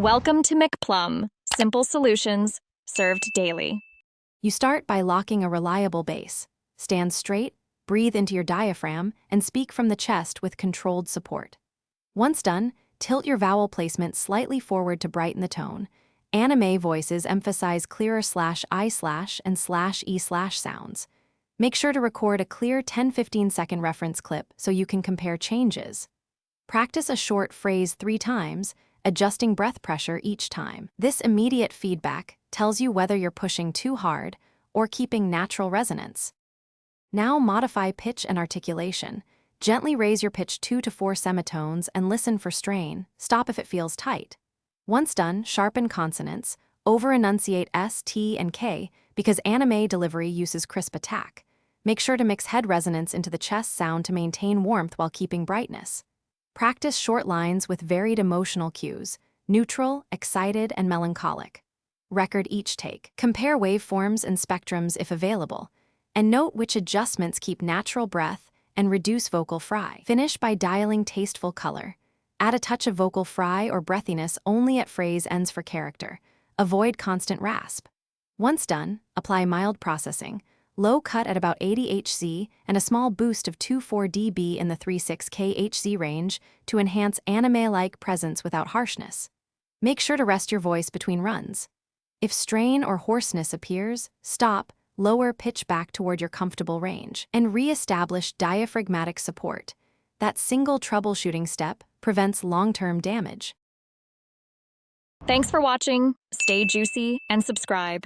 Welcome to McPlum, simple solutions served daily. You start by locking a reliable base. Stand straight, breathe into your diaphragm, and speak from the chest with controlled support. Once done, tilt your vowel placement slightly forward to brighten the tone. Anime voices emphasize clearer /I/ and /E/ sounds. Make sure to record a clear 10-15 second reference clip so you can compare changes. Practice a short phrase 3 times, adjusting breath pressure each time. This immediate feedback tells you whether you're pushing too hard or keeping natural resonance. Now modify pitch and articulation. Gently raise your pitch 2 to 4 semitones and listen for strain. Stop if it feels tight. Once done, sharpen consonants. Over-enunciate S, T, and K because anime delivery uses crisp attack. Make sure to mix head resonance into the chest sound to maintain warmth while keeping brightness. Practice short lines with varied emotional cues, neutral, excited, and melancholic. Record each take. Compare waveforms and spectrums if available, and note which adjustments keep natural breath and reduce vocal fry. Finish by dialing tasteful color. Add a touch of vocal fry or breathiness only at phrase ends for character. Avoid constant rasp. Once done, apply mild processing, low cut at about 80 Hz and a small boost of 2-4 dB in the 3-6 kHz range to enhance anime-like presence without harshness. Make sure to rest your voice between runs. If strain or hoarseness appears, stop, lower pitch back toward your comfortable range, and re-establish diaphragmatic support. That single troubleshooting step prevents long-term damage. Thanks for watching. Stay juicy and subscribe.